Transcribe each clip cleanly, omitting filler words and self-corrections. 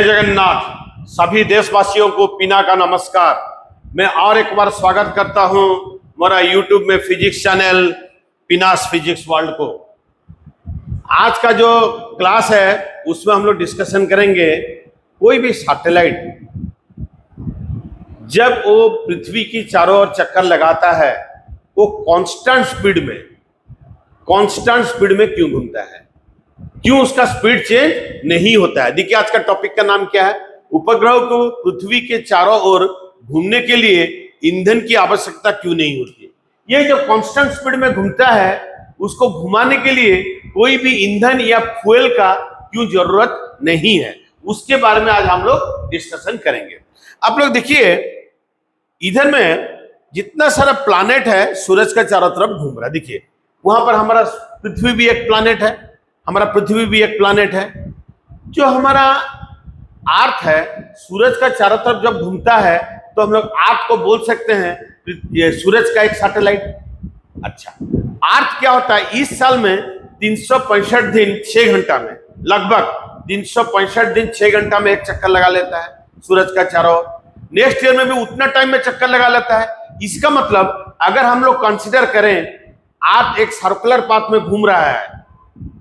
जगन्नाथ। सभी देशवासियों को पीना का नमस्कार। मैं और एक बार स्वागत करता हूं मेरा यूट्यूब में फिजिक्स चैनल पिनास फिजिक्स वर्ल्ड को। आज का जो क्लास है उसमें हम लोग डिस्कशन करेंगे कोई भी सैटेलाइट जब वो पृथ्वी की चारों ओर चक्कर लगाता है वो कांस्टेंट स्पीड में क्यों घूमता है, क्यों उसका स्पीड चेंज नहीं होता है। देखिए आज का टॉपिक का नाम क्या है, उपग्रह को पृथ्वी के चारों ओर घूमने के लिए ईंधन की आवश्यकता क्यों नहीं होती है। ये जो कांस्टेंट स्पीड में घूमता है उसको घुमाने के लिए कोई भी ईंधन या फ्यूल का क्यों जरूरत नहीं है, उसके बारे में आज हम लोग डिस्कशन करेंगे। आप लोग देखिए इधर में जितना सारा प्लैनेट है सूरज का चारों तरफ घूम रहा है। देखिए वहां पर हमारा पृथ्वी भी एक प्लैनेट है, हमारा पृथ्वी भी एक प्लैनेट है। जो हमारा अर्थ है सूरज का चारों तरफ जब घूमता है तो हम लोग अर्थ को बोल सकते हैं ये सूरज का एक सैटेलाइट। अच्छा, अर्थ क्या होता है, इस साल में 365 दिन 6 घंटा में, लगभग 365 दिन 6 घंटा में एक चक्कर लगा लेता है सूरज का चारों ओर। नेक्स्ट ईयर में भी उतना टाइम में चक्कर लगा लेता है। इसका मतलब अगर हम लोग कंसिडर करें अर्थ एक सर्कुलर पाथ में घूम रहा है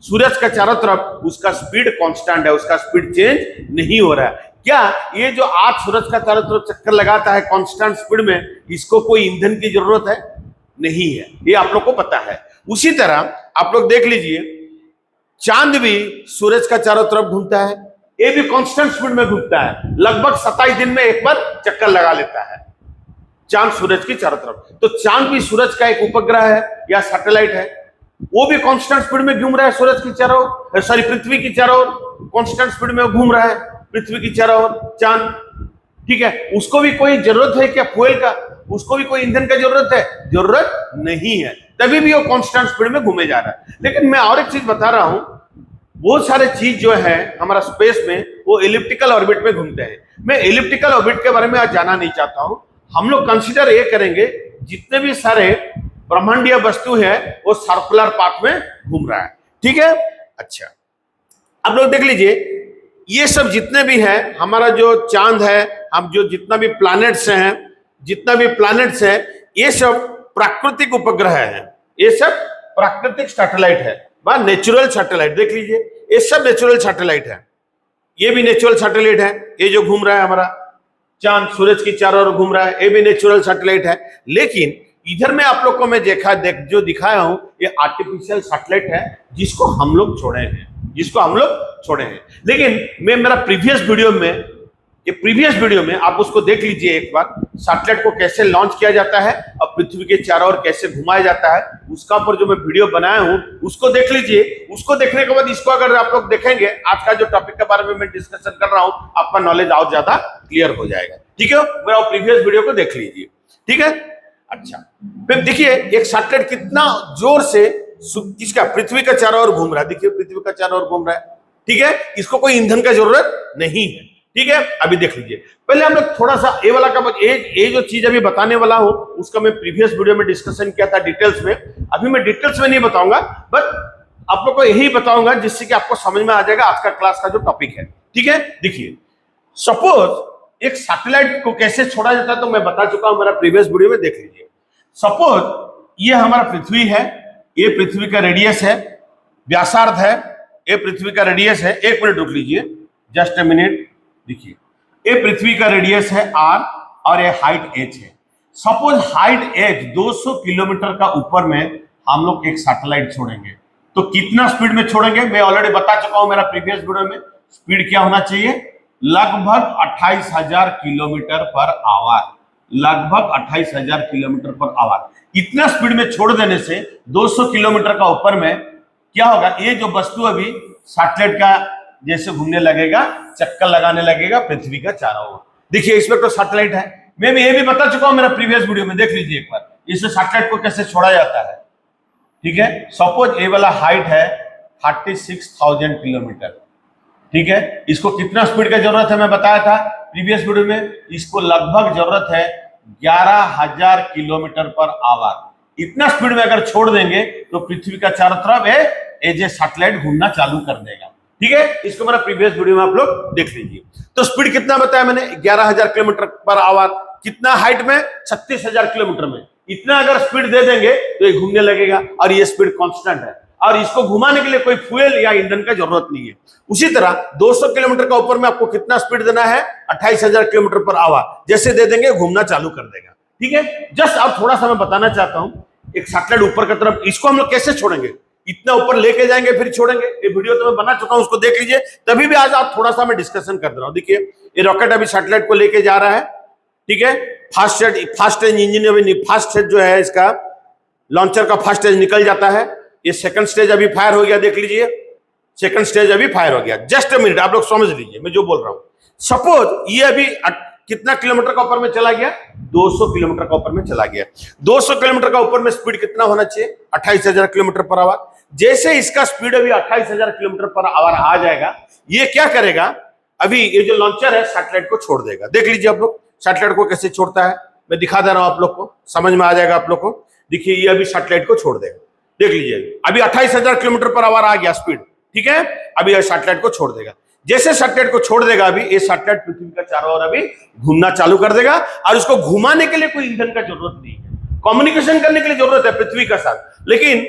सूरज का चारों तरफ, उसका स्पीड कांस्टेंट है, उसका स्पीड चेंज नहीं हो रहा है। क्या ये जो अर्थ सूरज का चारों तरफ चक्कर लगाता है कांस्टेंट स्पीड में, इसको कोई ईंधन की जरूरत है? नहीं है, ये आप लोग को पता है। उसी तरह आप लोग देख लीजिए चांद भी सूरज का चारों तरफ घूमता है, ये भी कांस्टेंट स्पीड में घूमता है, लगभग 27 दिन में एक बार चक्कर लगा लेता है चांद सूरज की चारों तरफ। तो चांद भी सूरज का एक उपग्रह है या सैटेलाइट है, वो भी कांस्टेंट स्पीड में घूम रहा है सूरज की चारों ओर, सॉरी पृथ्वी की चारों ओर कांस्टेंट स्पीड में घूम रहा है पृथ्वी की चारों ओर चांद। ठीक है, उसको भी कोई जरूरत है क्या फ्यूल का, उसको भी कोई ईंधन का जरूरत है? जरूरत नहीं है, तभी भी वो कांस्टेंट स्पीड में घूमे जा रहा है। लेकिन मैं और एक चीज बता रहा हूं, वो सारे चीज जो है हमारा स्पेस में वो एलिप्टिकल ऑर्बिट में घूमते हैं। मैं एलिप्टिकल ऑर्बिट के बारे में आज जाना नहीं चाहता हूं। हम लोग कंसीडर ये करेंगे जितने भी सारे ब्रह्मांडीय वस्तु है वो सर्कुलर पाथ में घूम रहा है। ठीक है, अच्छा आप लोग देख लीजिए ये सब जितने भी है हमारा जो चांद है, हम जो जितना भी प्लैनेट्स हैं ये सब प्राकृतिक उपग्रह है, ये सब प्राकृतिक सैटेलाइट है, नेचुरल सैटेलाइट। देख लीजिए ये सब नेचुरल सैटेलाइट है, ये भी नेचुरल सैटेलाइट है। ये जो घूम रहा है हमारा चांद सूरज की चारों ओर घूम रहा है, ये भी नेचुरल सैटेलाइट है। लेकिन इधर में आप लोग को मैं जो दिखाया हूं ये आर्टिफिशियल सैटेलाइट है जिसको हम लोग छोड़े हैं। लेकिन मैं मेरा प्रीवियस वीडियो में आप उसको देख लीजिए एक बार, सैटेलाइट को कैसे लॉन्च किया जाता है और पृथ्वी के चारों ओर कैसे घुमाया जाता है उसका ऊपर जो मैं वीडियो बनाया हूं उसको देख लीजिए। उसको देखने के बाद इसको अगर आप लोग देखेंगे, आज का जो टॉपिक के बारे में मैं डिस्कशन कर रहा हूं आपका नॉलेज और ज्यादा क्लियर हो जाएगा। ठीक है, मेरा प्रीवियस वीडियो को देख लीजिए। ठीक है, अच्छा फिर देखिए एक सैटेलाइट कितना जोर से किसका पृथ्वी का चारों ओर घूम रहा है। देखिए पृथ्वी का चारों ओर घूम रहा है, ठीक है, इसको कोई ईंधन का जरूरत नहीं है। ठीक है, अभी देख लीजिए पहले हम लोग थोड़ा सा ये वाला का ये जो चीज अभी बताने वाला हूं उसका मैं प्रीवियस वीडियो में डिस्कशन किया था डिटेल्स में। अभी मैं डिटेल्स में नहीं बताऊंगा, बट आप लोग को यही बताऊंगा जिससे कि आपको समझ में आ जाएगा आज का क्लास का जो टॉपिक है। ठीक है, देखिए सपोज एक सैटेलाइट को कैसे छोड़ा जाता है तो मैं बता चुका हूं मेरा प्रीवियस वीडियो में, देख लीजिए। सपोज ये हमारा पृथ्वी है, ये पृथ्वी का रेडियस है, व्यासार्ध है, ये पृथ्वी का रेडियस है। एक मिनट रुक लीजिए, जस्ट ए मिनट। देखिए ये पृथ्वी का रेडियस है r और ये हाइट h है। सपोज हाइट h 200 किलोमीटर का ऊपर में हम लोग एक सैटेलाइट छोड़ेंगे तो कितना स्पीड में छोड़ेंगे मैं ऑलरेडी बता चुका हूं मेरा प्रीवियस वीडियो में। स्पीड क्या होना चाहिए, लगभग 28,000 किलोमीटर पर आवर, लगभग 28,000 किलोमीटर पर आवर। इतना स्पीड में छोड़ देने से 200 किलोमीटर का ऊपर में क्या होगा, ये जो वस्तु अभी सैटेलाइट का जैसे घूमने लगेगा, चक्कर लगाने लगेगा पृथ्वी का चारों ओर। देखिए इसमें तो सैटेलाइट है, मैं भी ये भी बता चुका हूं मेरा प्रीवियस वीडियो में, देख लीजिए एक बार इससे सैटेलाइट को कैसे छोड़ा जाता है। ठीक है, सपोज ये वाला हाइट है 36,000 किलोमीटर। ठीक है, इसको कितना स्पीड का जरूरत है मैं बताया था प्रीवियस वीडियो में, इसको लगभग जरूरत है 11,000 किलोमीटर पर आवर। इतना स्पीड में अगर छोड़ देंगे तो पृथ्वी का चारों तरफ एज ए सैटेलाइट घूमना चालू कर देगा। ठीक है, इसको मेरा प्रीवियस वीडियो में आप लोग देख लीजिए। तो स्पीड कितना बताया मैंने, 11,000 किलोमीटर पर आवर। कितना हाइट में, 36,000 किलोमीटर में। इतना अगर स्पीड दे देंगे तो ये घूमने लगेगा, और ये स्पीड कांस्टेंट है, और इसको घुमाने के लिए कोई फ्यूल या ईंधन का जरूरत नहीं है। उसी तरह 200 किलोमीटर का ऊपर में आपको कितना स्पीड देना है, 28,000 किलोमीटर पर आवर। जैसे दे देंगे घूमना चालू कर देगा। ठीक है, जस्ट अब थोड़ा सा मैं बताना चाहता हूं, एक सैटेलाइट ऊपर की तरफ, इसको हम लोग कैसे छोड़ेंगे, इतना ऊपर लेके जाएंगे फिर छोड़ेंगे। ये वीडियो तो मैं बना चुका हूं, उसको देख लीजिए। तभी भी आज आप थोड़ा सा मैं डिस्कशन कर रहा हूं। देखिए, ये रॉकेट अभी सैटेलाइट को लेके जा रहा है। ठीक है, फास्ट इंजन अभी फास्ट स्टेज जो है इसका लॉन्चर का फर्स्ट स्टेज निकल जाता है। ये सेकंड स्टेज अभी फायर हो गया, देख लीजिए, सेकंड स्टेज अभी फायर हो गया। जस्ट अ मिनट, आप लोग समझ लीजिए मैं जो बोल रहा हूं। सपोज ये अभी कितना किलोमीटर का ऊपर में चला गया, 200 किलोमीटर का ऊपर में चला गया। 200 किलोमीटर का ऊपर में स्पीड कितना होना चाहिए, 28,000 किलोमीटर पर आवर। जैसे इसका स्पीड अभी 28,000 किलोमीटर पर आवर आ जाएगा, ये क्या करेगा, अभी ये जो लॉन्चर है सैटेलाइट को छोड़ देगा। देख लीजिए आप लोग सैटेलाइट को कैसे छोड़ता है, मैं दिखा दे रहा हूं आप लोग को, समझ में आ जाएगा आप लोग को। देखिए, ये अभी सैटेलाइट को छोड़ देगा, देख लीजिए, अभी 28,000 किलोमीटर पर आवर आ गया स्पीड। ठीक है, अभी ये सैटेलाइट को छोड़ देगा। जैसे सैटेलाइट को छोड़ देगा, अभी ये सैटेलाइट पृथ्वी का चारों ओर अभी घूमना चालू कर देगा, और उसको घुमाने के लिए कोई ईंधन का जरूरत नहीं है। कम्युनिकेशन करने के लिए जरूरत है पृथ्वी का साथ, लेकिन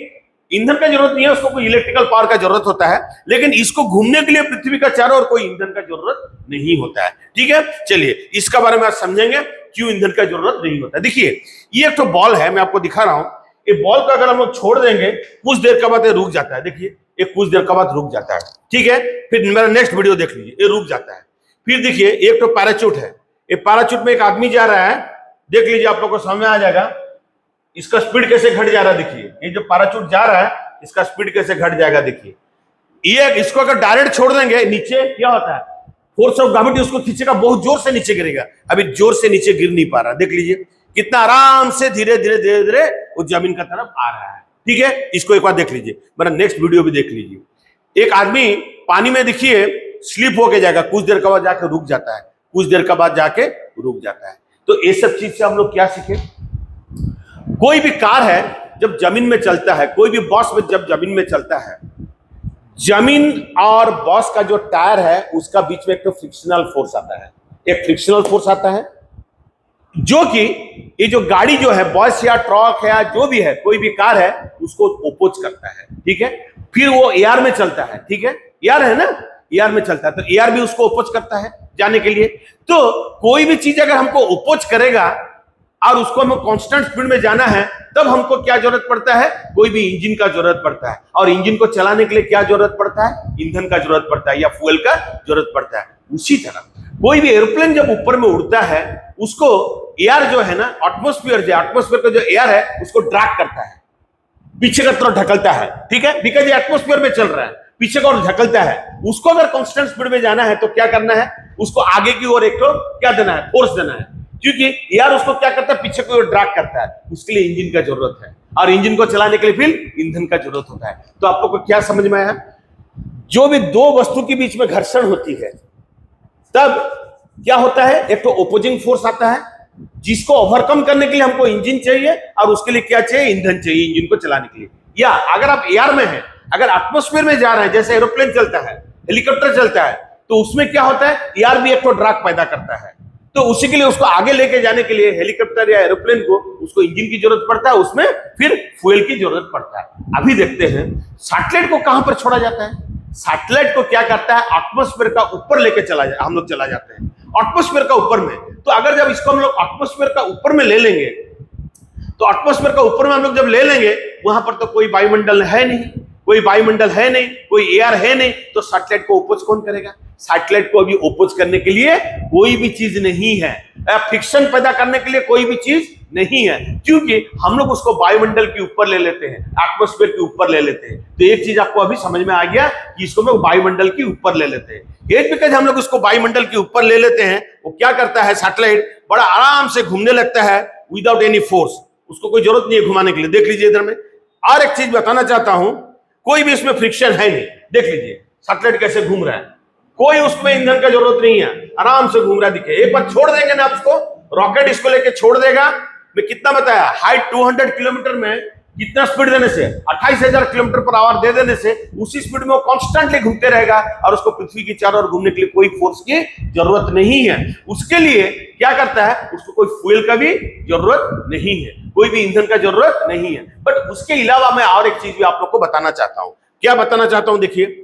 ईंधन का जरूरत नहीं है, उसको कोई इलेक्ट्रिकल पावर का जरूरत होता है। लेकिन इसको घूमने के लिए पृथ्वी का चारों ओर कोई ईंधन का जरूरत नहीं होता है। ठीक है, चलिए इसका बारे में आज समझेंगे क्यों ईंधन का जरूरत नहीं होता है। देखिए, ये एक तो बॉल है, मैं आपको दिखा रहा हूं। ये बॉल को अगर हम लोग छोड़ देंगे, कुछ देर के बाद ये रुक जाता है। देखिए, ये कुछ देर के बाद रुक जाता है। ठीक है, फिर मेरा नेक्स्ट वीडियो देख लीजिए, ये रुक जाता है। फिर देखिए, एक तो पैराचूट है, ये पैराचूट में एक आदमी जा रहा है, देख लीजिए, आप लोग को समझ में आ जाएगा इसका स्पीड कैसे घट जा रहा है। देखिए, ये जो पैराचूट जा रहा है, इसका स्पीड कैसे घट जाएगा। देखिए, ये इसको अगर डायरेक्ट छोड़ देंगे, नीचे क्या होता है, फोर्स ऑफ ग्रेविटी उसको खींचेगा, बहुत जोर से नीचे गिरेगा। अभी जोर से नीचे गिर नहीं पा रहा, देख लीजिए कितना आराम से धीरे धीरे धीरे धीरे वो जमीन का तरफ आ रहा है। ठीक है, इसको एक बार देख लीजिए, मेरा नेक्स्ट वीडियो भी देख लीजिए। एक आदमी पानी में देखिए स्लिप होके जाएगा, कुछ देर के बाद जाके रुक जाता है, कुछ देर के बाद जाके रुक जाता है। तो ये सब चीज से हम लोग क्या सीखे, कोई भी कार है जब जमीन में चलता है, कोई भी बस में जब जमीन में चलता है, जमीन और बस का जो टायर है उसका बीच में एक तो फ्रिक्शनल फोर्स आता है, एक फ्रिक्शनल फोर्स आता है जो कि ये जो गाड़ी जो है, बस या ट्रक है या जो भी है, कोई भी कार है, उसको ओपोज करता है। ठीक है, फिर वो एयर में चलता है। ठीक है, एयर है ना, एयर में चलता है, तो एयर भी उसको ओपोज करता है जाने के लिए। तो कोई भी चीज अगर हमको ओपोज करेगा और उसको हमें कांस्टेंट स्पीड में जाना है, तब हमको क्या जरूरत पड़ता है, कोई भी इंजन का जरूरत पड़ता है। और इंजन को चलाने के लिए क्या जरूरत पड़ता है, ईंधन का जरूरत पड़ता है या फ्यूल का जरूरत पड़ता है। उसी तरह कोई भी एरोप्लेन जब ऊपर में उड़ता है, उसको एयर जो है ना, एटमॉस्फेयर का जो एयर है उसको ड्रैग करता है, पीछे की तरफ ढकलता है। ठीक है, बिकॉज ये एटमॉस्फेयर में चल रहा है, पीछे की ओर ढकलता है। उसको अगर कांस्टेंट स्पीड में जाना है तो क्या करना है, उसको आगे की ओर एक तो क्या देना है, फोर्स देना है, क्योंकि एयर उसको क्या करता है, पीछे की ओर ड्रैग करता है। उसके लिए इंजन का जरूरत है, और इंजन को चलाने के लिए फिर ईंधन का जरूरत होता है। तो आप लोग को क्या समझ में आया, जो भी दो वस्तु के बीच में घर्षण होती है, तब क्या होता है, एक तो ओपोजिंग फोर्स आता है, जिसको ओवरकम करने के लिए हमको इंजन चाहिए, और उसके लिए क्या चाहिए, ईंधन चाहिए इंजन को चलाने के लिए। या अगर आप एयर में हैं, अगर एटमॉस्फेयर में जा रहे हैं, जैसे एरोप्लेन चलता है, हेलीकॉप्टर चलता है, तो उसमें क्या होता है, एयर भी एक तो ड्रैग पैदा करता है। तो उसी के लिए उसको आगे लेके जाने के लिए हेलीकॉप्टर या एरोप्लेन को, उसको इंजन की जरूरत पड़ता है, उसमें फिर फ्यूल की जरूरत पड़ता है। अभी देखते हैं सैटेलाइट को कहां पर छोड़ा जाता है। सैटेलाइट को क्या करता है, एटमॉस्फेयर का ऊपर लेके हम लोग चला जाते हैं, एटमॉस्फेयर का ऊपर में। तो अगर जब इसको हम लोग एटमॉस्फेयर का ऊपर में ले लेंगे, तो एटमॉस्फेयर का ऊपर में हम लोग जब ले लेंगे, वहां पर तो कोई वायुमंडल है नहीं, कोई वायुमंडल है नहीं, कोई एयर है नहीं, तो सैटेलाइट को ओपोज कौन करेगा। सैटेलाइट को अभी ओपोज करने के लिए कोई भी चीज नहीं है, फ्रिक्शन पैदा करने के लिए कोई भी चीज नहीं है, क्योंकि हम लोग उसको वायुमंडल के ऊपर ले लेते हैं, एटमॉस्फेयर के ऊपर ले लेते हैं। तो एक चीज आपको अभी समझ में आ गया कि इसको हम लोग वायुमंडल के ऊपर ले लेते हैं। एक बिकॉज हम लोग उसको वायुमंडल के ऊपर ले लेते हैं, वो क्या करता है, सैटेलाइट बड़ा आराम से घूमने लगता है विदाउट एनी फोर्स, उसको कोई जरूरत नहीं है घुमाने के लिए। देख लीजिए इधर में और एक चीज बताना चाहता हूं, कोई भी इसमें फ्रिक्शन है नहीं। देख लीजिए सैटेलाइट कैसे घूम रहा है, कोई उसमें ईंधन का जरूरत नहीं है, आराम से घूम रहा है। दिखे, एक बार छोड़ देंगे ना उसको, रॉकेट इसको लेके छोड़ देगा। मैं कितना बताया, हाइट 200 किलोमीटर में कितना स्पीड देने से? 28,000 किलोमीटर पर आवर दे देने से उसी स्पीड में वो कॉन्स्टेंटली घूमते रहेगा और उसको पृथ्वी की चारों ओर घूमने के लिए कोई फोर्स की जरूरत नहीं है। उसके लिए क्या करता है, उसको कोई फ्यूल का भी जरूरत नहीं है, कोई भी ईंधन का जरूरत नहीं है। बट उसके अलावा मैं और एक चीज भी आप लोग को बताना चाहता हूं। क्या बताना चाहता हूं? देखिए,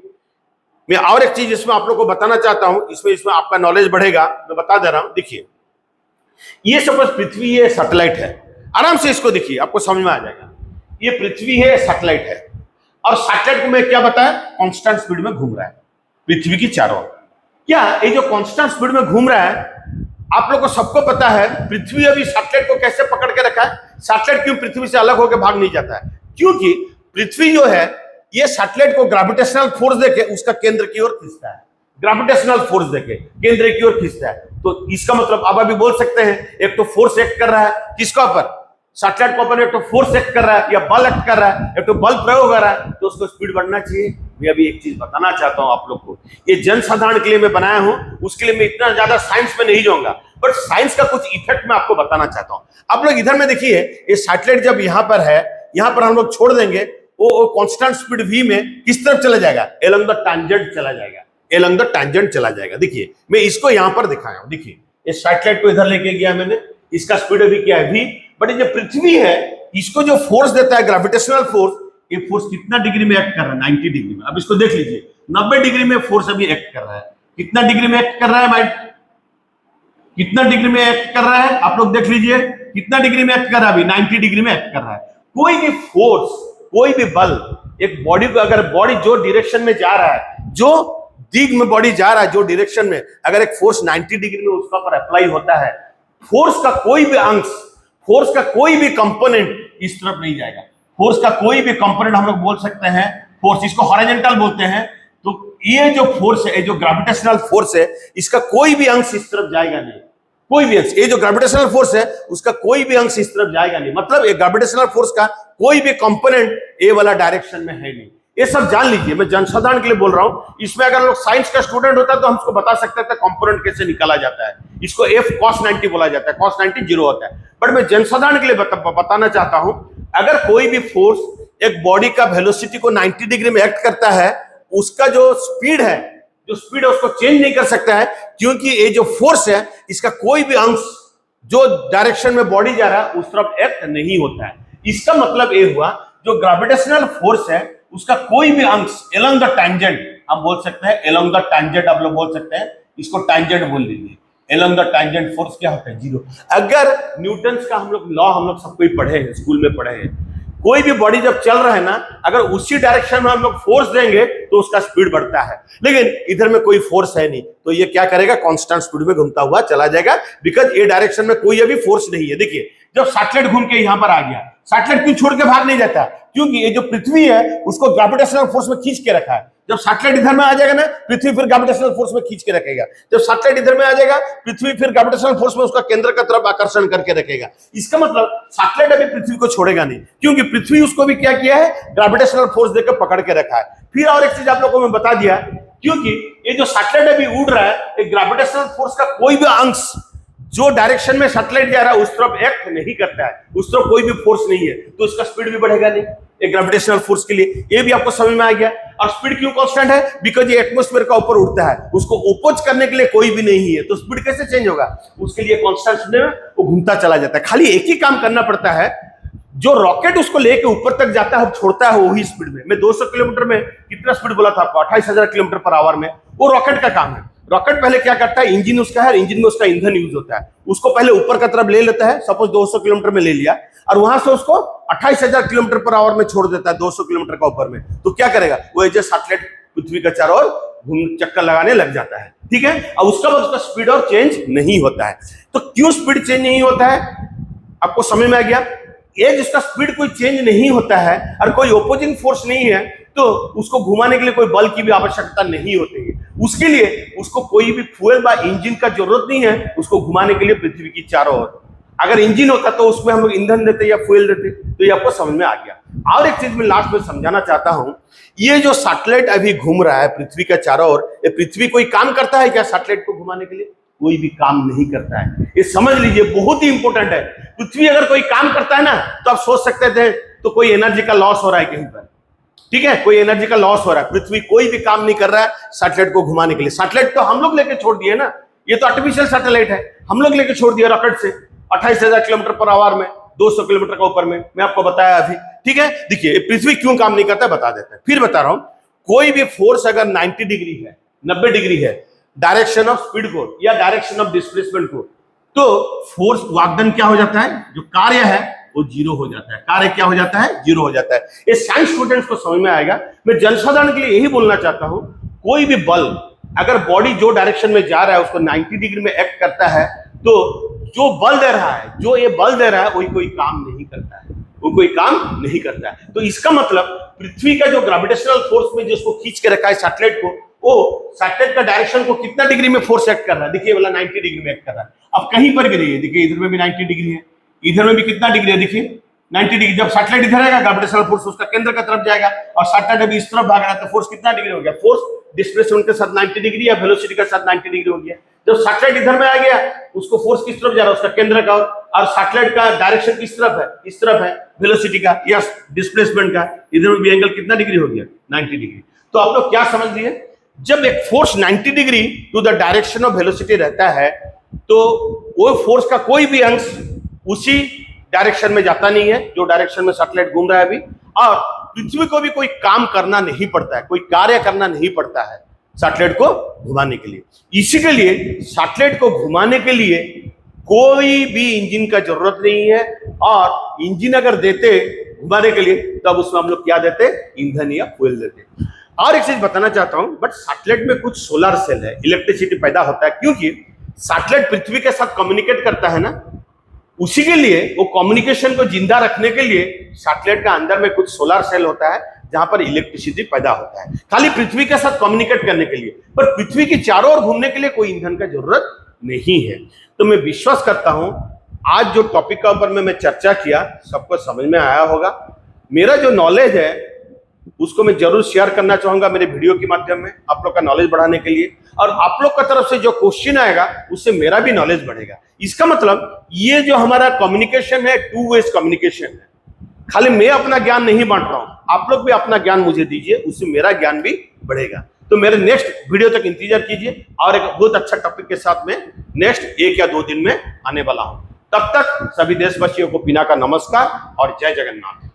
मैं और एक चीज इसमें आप लोग को बताना चाहता हूं, इसमें आपका नॉलेज बढ़ेगा। मैं बता दे रहा हूं। देखिए, ये सपोज पृथ्वी है, सैटेलाइट है। आराम से इसको देखिए, आपको समझ में आ जाएगा। ये पृथ्वी है, सैटेलाइट है, और सैटेलाइट को मैं क्या बताया, कांस्टेंट स्पीड में घूम रहा है पृथ्वी की चारों ओर। क्या ये जो कांस्टेंट स्पीड में घूम रहा है, आप लोग को सबको पता है पृथ्वी अभी सैटेलाइट को कैसे पकड़ के रखा है? सैटेलाइट क्यों पृथ्वी से अलग होकर भाग नहीं जाता है? क्योंकि पृथ्वी जो है, ये सैटेलाइट को ग्रेविटेशनल फोर्स देके उसका केंद्र की ओर खींचता है। ग्रेविटेशनल फोर्स देके केंद्र की ओर खींचता है। तो इसका मतलब अब अभी बोल सकते हैं, एक तो फोर्स एक्ट कर रहा है किसका ऊपर, सैटेलाइट को ऊपर, एक तो फोर्स एक्ट कर रहा है या बल एक्ट कर रहा है, एक तो बल प्रयोग कर रहा है, तो उसको स्पीड बढ़ना चाहिए। मैं अभी एक चीज बताना चाहता हूं आप लोग को, ये जनसाधारण के लिए मैं बनाया हूं, उसके लिए मैं इतना ज्यादा साइंस में नहीं जाऊंगा, बट साइंस का कुछ इफेक्ट मैं आपको बताना चाहता हूं। आप लोग इधर में देखिए, ये सैटेलाइट जब यहां पर है, यहां पर हम लोग छोड़ देंगे, वो कांस्टेंट स्पीड v में किस तरफ चला जाएगा? अलोंग द टैंजेंट चला जाएगा, अलोंग द टैंजेंट चला जाएगा। देखिए, मैं इसको यहां पर दिखाया हूं। देखिए, ये सैटेलाइट को इधर लेके गया मैंने, इसका स्पीड अभी क्या है v, बट ये जो पृथ्वी है, इसको जो फोर्स देता है ग्रेविटेशनल फोर्स, ये फोर्स कितना डिग्री में एक्ट कर रहा है? 90 डिग्री में। अब इसको देख लीजिए, 90 डिग्री में फोर्स अभी एक्ट कर रहा है। कितना डिग्री में एक्ट कर रहा है भाई? कितना डिग्री में एक्ट कर रहा है? आप लोग देख लीजिए, कितना डिग्री में एक्ट कर रहा है? अभी 90 डिग्री में एक्ट कर रहा है। कोई भी फोर्स, कोई भी बल, एक बॉडी को, अगर बॉडी जो डायरेक्शन में जा रहा है, जो दिग में बॉडी जा रहा है, जो डायरेक्शन में, अगर एक फोर्स 90 डिग्री में उसका पर अप्लाई होता है, फोर्स का कोई भी अंश, फोर्स का कोई भी कंपोनेंट इस तरफ नहीं जाएगा। फोर्स का कोई भी कंपोनेंट हम लोग बोल सकते हैं फोर्स, इसको हॉरिजॉन्टल बोलते हैं। तो ये जो फोर्स है, जो ग्रेविटेशनल फोर्स है, इसका कोई भी अंश इस तरफ जाएगा नहीं, कोई भी अंश। ये जो ग्रेविटेशनल फोर्स है, उसका कोई भी अंश इस तरफ जाएगा नहीं। मतलब ये ग्रेविटेशनल फोर्स का कोई भी कंपोनेंट ए वाला डायरेक्शन में है नहीं। ये सब जान लीजिए, मैं जनसाधारण के लिए बोल रहा हूं। इसमें अगर लोग साइंस का स्टूडेंट होता तो हमको बता सकते थे कंपोनेंट कैसे निकाला जाता है। इसको f cos 90 बोला जाता है, cos 90 जीरो होता है। बट मैं जनसाधारण के लिए बताना चाहता हूं, अगर कोई भी फोर्स एक बॉडी का वेलोसिटी को 90 डिग्री में एक्ट करता है, उसका जो स्पीड है, उसको चेंज नहीं कर सकता है, क्योंकि ये जो फोर्स है, इसका कोई भी अंश जो डायरेक्शन में बॉडी जा रहा है उस तरफ एक्ट नहीं होता है। इसका मतलब ये हुआ, जो ग्रेविटेशनल फोर्स है, उसका कोई भी अंश अलोंग द टैंजेंट, हम बोल सकते हैं अलोंग द टैंजेंट, आप लोग बोल सकते हैं, इसको टैंजेंट बोल लीजिए। अलोंग द टैंजेंट फोर्स क्या होता है? जीरो। अगर न्यूटन का हम लोग लॉ, हम लोग सब कोई पढ़े हैं, स्कूल में पढ़े हैं, कोई भी बॉडी जब चल रहा है ना, अगर उसी डायरेक्शन में हम लोग फोर्स देंगे तो उसका स्पीड बढ़ता है। लेकिन इधर में कोई फोर्स है नहीं, तो ये क्या करेगा? कांस्टेंट स्पीड में घूमता हुआ चला जाएगा, बिकॉज ये डायरेक्शन में कोई अभी फोर्स नहीं है। देखिए, जब सैटेलाइट घूम के यहां पर आ गया, सैटेलाइट क्यों छोड़ के भाग नहीं जाता? क्योंकि ये जो पृथ्वी है, उसको ग्रेविटेशनल फोर्स में खींच के रखा है। जब सैटेलाइट इधर में आ जाएगा ना, पृथ्वी फिर ग्रेविटेशनल फोर्स में खींच के रखेगा। जब सैटेलाइट इधर में आ जाएगा, पृथ्वी फिर ग्रेविटेशनल फोर्स में उसका केंद्र की तरफ आकर्षण करके रखेगा। इसका मतलब सैटेलाइट अभी पृथ्वी को छोड़ेगा नहीं, क्योंकि पृथ्वी उसको भी क्या किया है? ग्रेविटेशनल फोर्स देकर पकड़ के रखा है। फिर और एक चीज आप लोगों को मैं बता दिया, क्योंकि ये जो सैटेलाइट अभी उड़ रहा है, एक ग्रेविटेशनल फोर्स का कोई भी अंश जो डायरेक्शन में सैटेलाइट जा रहा है उस तरफ एक्ट नहीं करता है, उस तरफ कोई भी फोर्स नहीं है, तो उसका स्पीड भी बढ़ेगा नहीं, एक ग्रेविटेशनल फोर्स के लिए। ये भी आपको समझ में आ गया। और स्पीड क्यों कांस्टेंट है? बिकॉज ये एटमॉस्फेयर का ऊपर उड़ता है, उसको ओपोज करने के लिए कोई भी नहीं है, तो स्पीड कैसे चेंज होगा? उसके लिए कांस्टेंट स्पीड में वो घूमता चला जाता है। खाली एक ही काम करना पड़ता है, जो रॉकेट उसको लेके ऊपर तक जाता है, छोड़ता है वही स्पीड में। मैं 200 किलोमीटर में कितना स्पीड बोला था आपको? 28,000 किलोमीटर पर आवर में। वो रॉकेट का काम है। रॉकेट पहले क्या करता है? इंजन उसका है, इंजन में उसका ईंधन यूज होता है, उसको पहले ऊपर की तरफ ले लेता है। सपोज 200 किलोमीटर में ले लिया, और वहां से उसको 28,000 किलोमीटर पर आवर में छोड़ देता है 200 किलोमीटर का ऊपर में। तो क्या करेगा? वो जो सैटेलाइट पृथ्वी का चारों ओर चक्कर लगाने लग जाता है, ठीक है। और उसका बाद उसका स्पीड और चेंज नहीं होता है। तो क्यों स्पीड चेंज नहीं होता है? आपको समझ में आ गया? ये जिसका स्पीड कोई चेंज नहीं होता है और कोई ओपोजिंग फोर्स नहीं है, तो उसको घुमाने के लिए कोई बल की भी आवश्यकता नहीं होती है। उसके लिए उसको कोई भी फ्यूल या इंजन का जरूरत नहीं है उसको घुमाने के लिए पृथ्वी की चारों ओर। अगर इंजन होता तो उसमें हम लोग ईंधन देते या फ्यूल देते। तो ये आपको समझ में आ गया। और एक चीज मैं लास्ट में समझाना चाहता हूं, ये जो सैटेलाइट अभी घूम रहा है पृथ्वी के चारों ओर, ये पृथ्वी कोई काम करता है क्या सैटेलाइट को घुमाने के लिए? कोई भी काम नहीं करता है। ये समझ लीजिए, बहुत ही इंपॉर्टेंट है। पृथ्वी अगर कोई काम करता है ना, तो आप सोच सकते थे तो कोई एनर्जी का लॉस हो रहा है कहीं पर, ठीक है, कोई एनर्जी का लॉस हो रहा है। पृथ्वी कोई भी काम नहीं कर रहा है सैटेलाइट को घुमाने के लिए। सैटेलाइट तो हम लोग लेके छोड़ दिए ना, ये तो आर्टिफिशियल सैटेलाइट है, हम लोग लेके छोड़ दिया रॉकेट से 28,000 किलोमीटर पर आवर में, 200 किलोमीटर का ऊपर में, मैं आपको बताया अभी, ठीक है। देखिए पृथ्वी क्यों काम नहीं करता बता देते हैं, फिर बता रहा हूं। कोई भी फोर्स अगर 90 डिग्री है, 90 डिग्री है डायरेक्शन ऑफ स्पीड को या डायरेक्शन ऑफ डिस्प्लेसमेंट को, तो फोर्स वागदन क्या हो जाता है, जो कार्य है वो जीरो हो जाता है। कार्य क्या हो जाता है, जीरो हो जाता है। ये साइंस स्टूडेंट्स को समझ में आएगा। मैं जनसाधारण के लिए यही बोलना चाहता हूं, कोई भी बल अगर बॉडी जो डायरेक्शन में जा रहा है उसको 90 डिग्री में एक्ट करता है, तो जो बल दे रहा है, जो ये बल दे रहा है वही कोई काम नहीं करता है, वो कोई काम नहीं करता है। तो इसका मतलब पृथ्वी का जो ग्रेविटेशनल फोर्स में जिसको खींच के रखा है सैटेलाइट को, वो सैटेलाइट का डायरेक्शन को कितना डिग्री में फोर्स एक्ट कर रहा है, देखिए वाला 90 डिग्री में एक्ट कर रहा है। अब कहीं पर गिरी है, देखिए इधर में भी 90 डिग्री है, इधर में भी कितना डिग्री है, देखिए 90 डिग्री। जब सैटेलाइट इधर आएगा ग्रेविटेशनल फोर्स उसका केंद्र की तरफ जाएगा, और सैटेलाइट अभी इस तरफ भाग रहा है, तो फोर्स कितना डिग्री हो गया, फोर्स डिस्प्लेसमेंट के साथ 90 डिग्री या वेलोसिटी के साथ 90 डिग्री हो गया। जब सैटेलाइट इधर में आ गया, उसको फोर्स किस तरफ जा रहा है, उसका केंद्र का, और सैटेलाइट का डायरेक्शन किस तरफ है, इस तरफ है, वेलोसिटी का या डिस्प्लेसमेंट का, इधर में भी एंगल कितना डिग्री हो गया, 90 डिग्री। तो आप लोग क्या समझ लिए, जब एक force 90 degree to the direction of velocity रहता है, तो वो फोर्स का कोई भी अंश उसी डायरेक्शन में जाता नहीं है जो डायरेक्शन में सैटेलाइट घूम रहा है अभी, और पृथ्वी को भी कोई काम करना नहीं पड़ता है, कोई कार्य करना नहीं पड़ता है सैटेलाइट को घुमाने के लिए। इसी के लिए सैटेलाइट को घुमाने के लिए कोई भी इंजन का जरूरत नहीं है, और इंजन अगर देते घुमाने के लिए तब उसमें हम लोग क्या देते, ईंधन या फ्यूल देते। और एक चीज बताना चाहता हूं, बट सैटेलाइट में कुछ सोलर सेल है, इलेक्ट्रिसिटी पैदा होता है, क्योंकि सैटेलाइट पृथ्वी के साथ कम्युनिकेट करता है ना, उसी के लिए वो कम्युनिकेशन को जिंदा रखने के लिए सैटेलाइट का अंदर में कुछ सोलर सेल होता है जहां पर इलेक्ट्रिसिटी पैदा होता है, खाली पृथ्वी के साथ कम्युनिकेट करने के लिए। पर पृथ्वी के चारों ओर घूमने के लिए कोई ईंधन का जरूरत नहीं है। तो मैं विश्वास करता हूं आज जो टॉपिक का ऊपर में मैं चर्चा किया सबको समझ में आया होगा। मेरा जो नॉलेज है उसको मैं जरूर शेयर करना चाहूंगा मेरे वीडियो के माध्यम में, आप लोग का नॉलेज बढ़ाने के लिए, और आप लोग का तरफ से जो क्वेश्चन आएगा उससे मेरा भी नॉलेज बढ़ेगा। इसका मतलब ये जो हमारा कम्युनिकेशन है, टू वेज कम्युनिकेशन है, खाली मैं अपना ज्ञान नहीं बांट रहा हूं, आप लोग भी अपना ज्ञान मुझे दीजिए, उससे मेरा ज्ञान भी बढ़ेगा। तो मेरे नेक्स्ट वीडियो तक इंतजार कीजिए, और एक बहुत अच्छा टॉपिक के साथ में नेक्स्ट 1 या 2 दिन में आने वाला हूं। तब तक सभी देशवासियों को पिना का नमस्कार और जय जगन्नाथ।